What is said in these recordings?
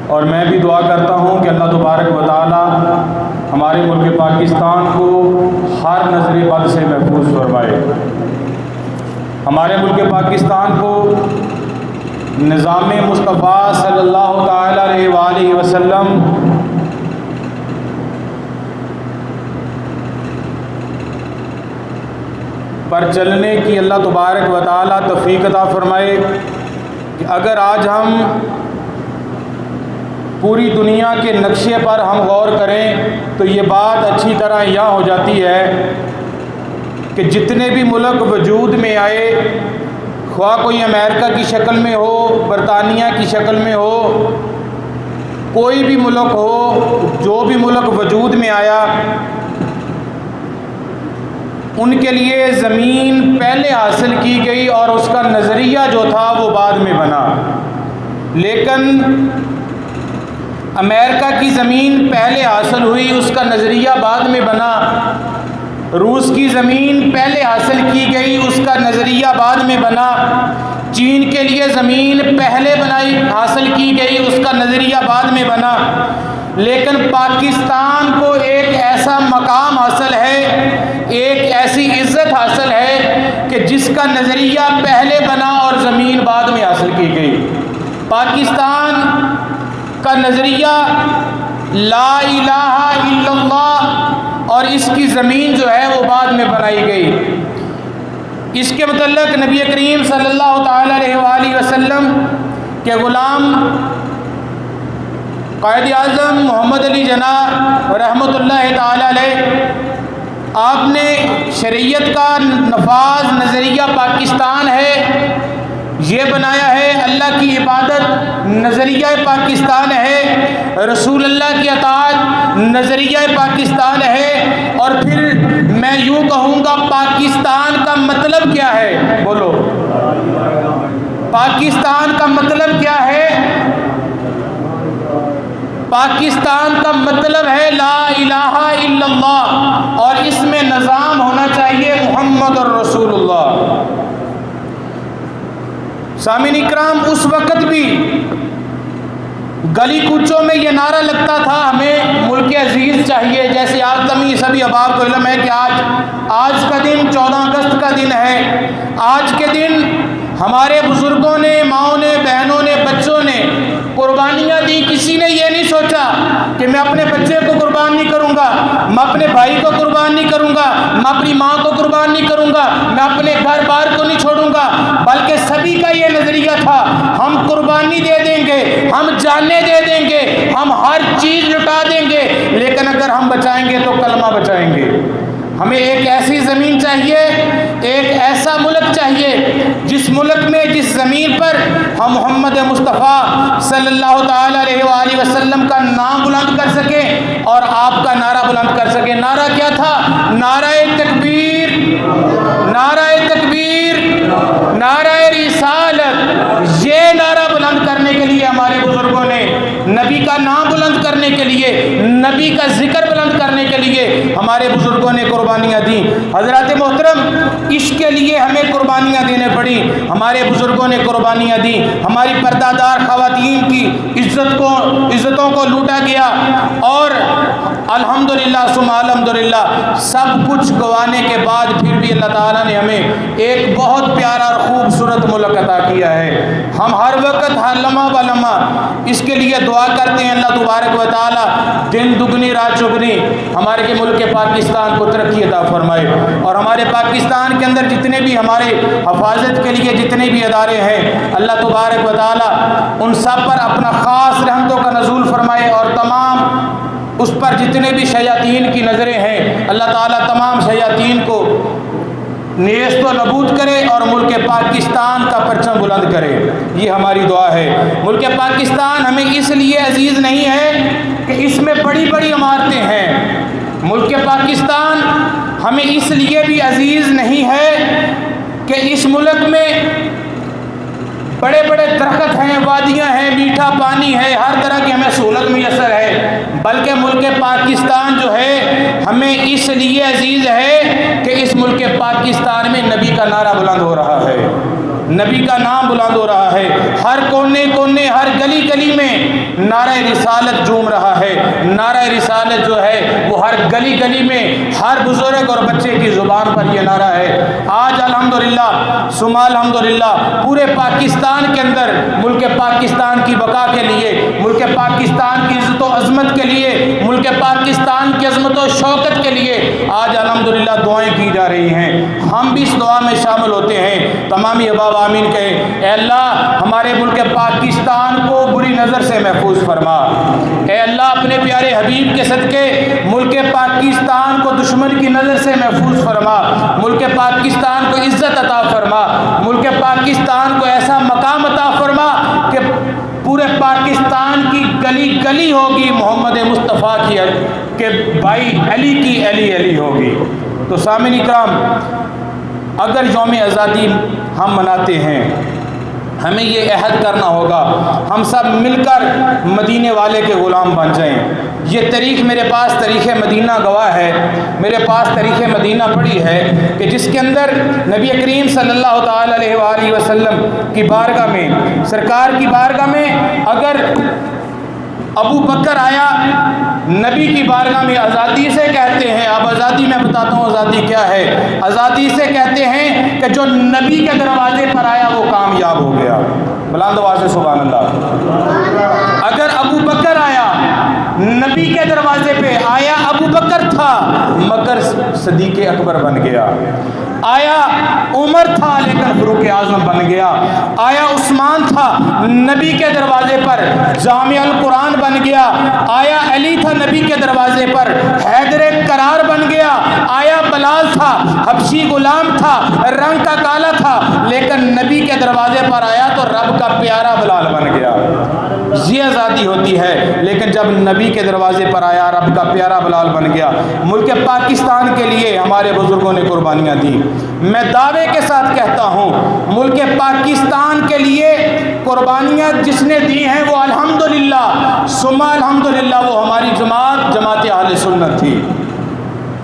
اور میں بھی دعا کرتا ہوں کہ اللہ تبارک و تعالی ہمارے ملک پاکستان کو ہر نظر بد سے محفوظ فرمائے، ہمارے ملک پاکستان کو نظام مصطفیٰ صلی اللہ تعالی علیہ وآلہ وسلم پر چلنے کی اللہ تبارک و تعالی توفیق عطا فرمائے کہ اگر آج ہم پوری دنیا کے نقشے پر ہم غور کریں تو یہ بات اچھی طرح یہاں ہو جاتی ہے کہ جتنے بھی ملک وجود میں آئے، خواہ کوئی امریکہ کی شکل میں ہو، برطانیہ کی شکل میں ہو، کوئی بھی ملک ہو، جو بھی ملک وجود میں آیا، ان کے لیے زمین پہلے حاصل کی گئی اور اس کا نظریہ جو تھا وہ بعد میں بنا۔ لیکن امریکہ کی زمین پہلے حاصل ہوئی، اس کا نظریہ بعد میں بنا۔ روس کی زمین پہلے حاصل کی گئی، اس کا نظریہ بعد میں بنا۔ چین کے لیے زمین پہلے حاصل کی گئی، اس کا نظریہ بعد میں بنا۔ لیکن پاکستان کو ایک ایسا مقام حاصل ہے، ایک ایسی عزت حاصل ہے کہ جس کا نظریہ پہلے بنا اور زمین بعد میں حاصل کی گئی۔ پاکستان کا نظریہ لا الہ الا اللہ اور اس کی زمین جو ہے وہ بعد میں بنائی گئی۔ اس کے متعلق نبی کریم صلی اللہ تعالی علیہ وآلہ وسلم کے غلام قائد اعظم محمد علی جناح رحمۃ اللہ تعالی علیہ، آپ نے شریعت کا نفاذ نظریہ پاکستان ہے یہ بنایا ہے، اللہ کی عبادت نظریہ پاکستان ہے، رسول اللہ کی اطاعت نظریہ پاکستان ہے۔ اور پھر میں یوں کہوں گا پاکستان کا مطلب کیا ہے؟ بولو، پاکستان کا مطلب کیا ہے؟ پاکستان کا مطلب ہے لا الہ الا اللہ، اور اس میں نظام ہونا چاہیے محمد الرسول اللہ۔ سامعین اکرام، اس وقت بھی گلی کوچوں میں یہ نعرہ لگتا تھا ہمیں ملک عزیز چاہیے، جیسے آج تمہیں سبھی احباب کو علم ہے کہ آج کا دن 14 اگست کا دن ہے۔ آج کے دن ہمارے بزرگوں نے، ماؤں نے، بہنوں نے، بچوں نے قربانیاں دی۔ کسی نے یہ نہیں سوچا کہ میں اپنے بچے کو قربان نہیں کروں گا، میں اپنے بھائی کو قربان نہیں کروں گا، میں اپنی ماں کو قربان نہیں کروں گا، میں اپنے گھر بار کو نہیں چھوڑوں گا، بلکہ سبھی کا یہ نظریہ تھا ہم قربانی دے دیں گے، ہم جانیں دے دیں گے، ہم ہر چیز لٹا دیں گے، لیکن اگر ہم بچائیں گے تو کلمہ بچائیں گے۔ ہمیں ایک ایسی زمین چاہیے، ایک ایسا ملک چاہیے جس ملک میں، جس زمین پر ہم محمد مصطفیٰ صلی اللہ تعالی علیہ وآلہ وسلم کا نام بلند کر سکیں اور آپ کا نعرہ بلند کر سکیں۔ نعرہ کیا تھا؟ نعرہ تکبیر، نعرہ تکبیر، نعرہ رسالت۔ یہ نعرہ بلند کرنے کے لیے ہمارے بزرگوں نے، نبی کا نام بلند کرنے کے لیے، نبی کا ذکر بلند کرنے کے لیے ہمارے بزرگوں نے قربانیاں دیں۔ حضرات محترم، اس کے لیے ہمیں قربانیاں دینے پڑی، ہمارے بزرگوں نے قربانیاں دیں۔ ہماری پردہ دار خواتین کی عزتوں کو لوٹا گیا، اور الحمدللہ ثم الحمدللہ سب کچھ گوانے کے بعد پھر بھی اللہ تعالیٰ نے ہمیں ایک بہت پیارا اور خوبصورت ملک عطا کیا ہے۔ ہم ہر وقت، ہر لمحہ بلمحہ اس کے لیے دعا کرتے ہیں اللہ تبارک و تعالیٰ دن دگنی رات چگنی ہمارے ملک پاکستان کو ترقی عطا فرمائے، اور ہمارے پاکستان کے اندر جتنے بھی ہمارے حفاظت کے لیے جتنے بھی ادارے ہیں، اللہ تبارک و تعالیٰ ان سب پر اپنا خاص رحمتوں کا نزول فرمائے، اور تمام اس پر جتنے بھی شیاطین کی نظریں ہیں اللہ تعالیٰ تمام شیاطین کو نیست و نبود کرے اور ملک پاکستان کا پرچم بلند کرے۔ یہ ہماری دعا ہے۔ ملک پاکستان ہمیں اس لیے عزیز نہیں ہے کہ اس میں بڑی بڑی عمارتیں ہیں، ملک پاکستان ہمیں اس لیے بھی عزیز نہیں ہے کہ اس ملک میں بڑے بڑے درخت ہیں، وادیاں ہیں، میٹھا پانی ہے، ہر طرح کی ہمیں سہولت میسر ہے، بلکہ ملک پاکستان جو ہے ہمیں اس لیے عزیز ہے کہ اس ملک پاکستان میں نبی کا نعرہ بلند ہو رہا ہے۔ نبی کا نام بلند ہو رہا ہے، ہر کونے کونے ہر گلی گلی میں نعرہ رسالت جوم رہا ہے۔ نعرہ رسالت جو ہے وہ ہر گلی گلی میں ہر بزرگ اور بچے کی زبان پر یہ نعرہ ہے۔ آج الحمدللہ ثم الحمدللہ پورے پاکستان کے اندر ملک پاکستان کی بقا کے لیے، ملک پاکستان کی عزت و عظمت کے لیے، ملک پاکستان کی عظمت و شوکت کے لیے آج الحمدللہ دعائیں کی جا رہی ہیں۔ ہم بھی اس دعا میں شامل ہوتے ہیں۔ تمامی احباب آمین کہیں، اے اللہ ہمارے ملک پاکستان کو بری نظر سے محفوظ فرما۔ اے اللہ اپنے پیارے حبیب کے صدقے ملک پاکستان کو دشمن کی نظر سے محفوظ فرما، ملک پاکستان کو عزت عطا فرما، ملک پاکستان کو ایسا مقام عطا فرما کہ پورے پاکستان کی گلی گلی ہوگی محمد مصطفیٰ کی کہ بھائی علی کی علی علی ہوگی۔ تو سامعین اکرام، اگر یوم آزادی ہم مناتے ہیں، ہمیں یہ عہد کرنا ہوگا ہم سب مل کر مدینے والے کے غلام بن جائیں۔ یہ تاریخ میرے پاس تاریخ مدینہ گواہ ہے، میرے پاس تاریخ مدینہ پڑھی ہے کہ جس کے اندر نبی کریم صلی اللہ تعالی علیہ وآلہ وسلم کی بارگاہ میں، سرکار کی بارگاہ میں اگر ابو بکر آیا نبی کی بارگاہ میں، آزادی سے کہتے ہیں، اب آزادی میں بتاتا ہوں آزادی کیا ہے۔ آزادی سے کہتے ہیں کہ جو نبی کے دروازے پر آیا وہ کامیاب ہو گیا۔ بلند آواز سے سبحان اللہ۔ اگر ابو بکر آیا نبی کے دروازے پہ، آیا ابو بکر تھا مگر صدیق اکبر بن گیا، آیا عمر تھا لیکن فاروق اعظم بن گیا، آیا عثمان تھا نبی کے دروازے پر جامع القرآن بن گیا، آیا علی تھا نبی کے دروازے پر حیدر کرار بن گیا، آیا بلال تھا حبشی غلام تھا رنگ کا کالا تھا لیکن نبی کے دروازے پر آیا تو رب کا پیارا بلال بن گیا۔ یہ آزادی ہوتی ہے، لیکن جب نبی کے دروازے پر آیا رب کا پیارا بلال بن گیا۔ ملک پاکستان کے لیے ہمارے بزرگوں نے قربانیاں دی۔ میں دعوے کے ساتھ کہتا ہوں ملک پاکستان کے لیے قربانیاں جس نے دی ہیں وہ الحمدللہ ثم الحمدللہ وہ ہماری جماعت اہل سنت تھی۔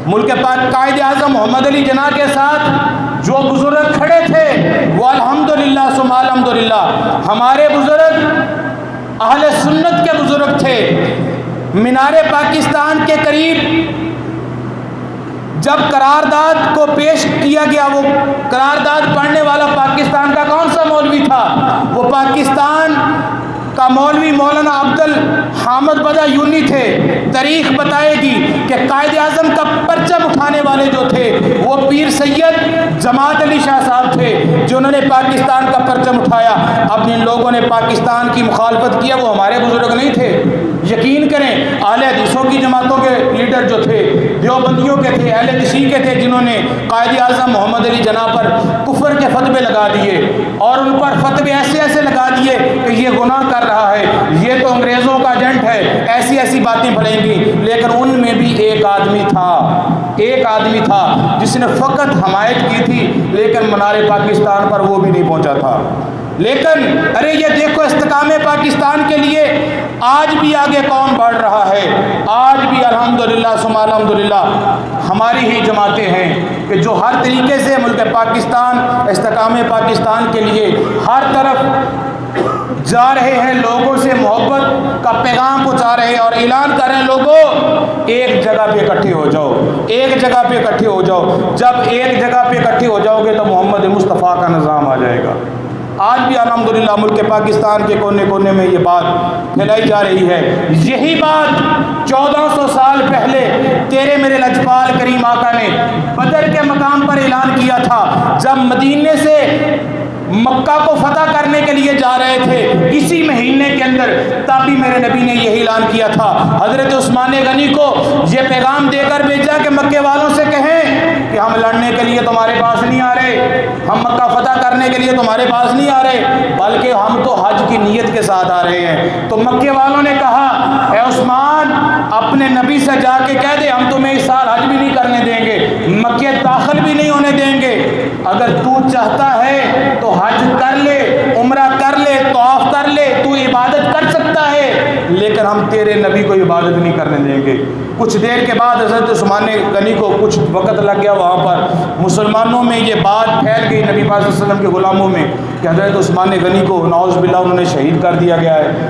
ملک پاک قائد اعظم محمد علی جناح کے ساتھ جو بزرگ کھڑے تھے وہ الحمدللہ ثم الحمدللہ ہمارے بزرگ اہل سنت کے بزرگ تھے۔ مینار پاکستان کے قریب جب قرارداد کو پیش کیا گیا، وہ قرارداد پڑھنے والا پاکستان کا کون سا مولوی تھا؟ وہ پاکستان کا مولوی مولانا عبد الحامد بدا یونی تھے۔ تاریخ بتائے گی کہ قائد اعظم کا پرچم اٹھانے والے جو تھے وہ پیر سید جماعت علی شاہ صاحب تھے جنہوں نے پاکستان کا پرچم اٹھایا۔ اب جن لوگوں نے پاکستان کی مخالفت کیا وہ ہمارے بزرگ نہیں تھے۔ یقین کریں اہل حدیثوں کی جماعتوں کے لیڈر جو تھے، دیوبندیوں کے تھے، اہل تشیع کے تھے، جنہوں نے قائد اعظم محمد علی جناح پر کفر کے فتوے لگا دیے اور ان پر فتوے ایسے ایسے لگا دیے کہ یہ گناہ کر رہا ہے، یہ تو انگریزوں کا ایجنٹ ہے، ایسی ایسی باتیں پڑیں گی۔ لیکن ان میں بھی ایک آدمی تھا جس نے فقط حمایت کی تھی لیکن منار پاکستان پر وہ بھی نہیں پہنچا تھا۔ لیکن ارے یہ دیکھو استحکام پاکستان کے لیے آج بھی آگے کون بڑھ رہا ہے؟ آج بھی الحمدللہ ثم الحمدللہ ہماری ہی جماعتیں ہیں کہ جو ہر طریقے سے ملک پاکستان استحکام پاکستان کے لیے ہر طرف جا رہے ہیں، لوگوں سے محبت کا پیغام پہنچا رہے ہیں اور اعلان کر رہے ہیں لوگوں ایک جگہ پہ اکٹھے ہو جاؤ، ایک جگہ پہ اکٹھے ہو جاؤ۔ جب ایک جگہ پہ اکٹھے ہو جاؤ گے تو محمد مصطفیٰ کا نظام آ جائے گا۔ آج بھی الحمدللہ ملک پاکستان کے کونے کونے میں یہ بات پھیلائی جا رہی ہے۔ یہی بات 1400 سال پہلے تیرے میرے لجپال کریم آقا نے بدر کے مقام پر اعلان کیا تھا جب مدینے سے مکہ کو فتح کرنے کے لیے جا رہے تھے۔ اسی مہینے کے اندر تابی میرے نبی نے یہی اعلان کیا تھا، حضرت عثمان غنی کو یہ پیغام دے کر بھیجا کہ مکے والوں سے کہیں کہ ہم لڑنے کے لیے تمہارے پاس نہیں آ رہے، ہم مکہ فتح کرنے کے لیے تمہارے پاس نہیں آ رہے، بلکہ ہم تو حج کی نیت کے ساتھ آ رہے ہیں۔ تو مکے والوں نے کہا اے عثمان اپنے نبی سے جا کے کہہ دے ہم تمہیں اس سال حج بھی نہیں کرنے دیں گے، مکے داخل بھی نہیں ہونے دیں گے۔ اگر تو چاہتا ہے تو حج کر لے، عمرہ کر لے، طواف کر لے، تو عبادت کر سکتا ہے، لیکن ہم تیرے نبی کو عبادت نہیں کرنے دیں گے۔ کچھ دیر کے بعد حضرت عثمان غنی کو کچھ وقت لگ گیا وہاں پر، مسلمانوں میں یہ بات پھیل گئی نبی پاک صلی اللہ علیہ وسلم کے غلاموں میں کہ حضرت عثمان غنی کو نعوذ باللہ انہوں نے شہید کر دیا گیا ہے۔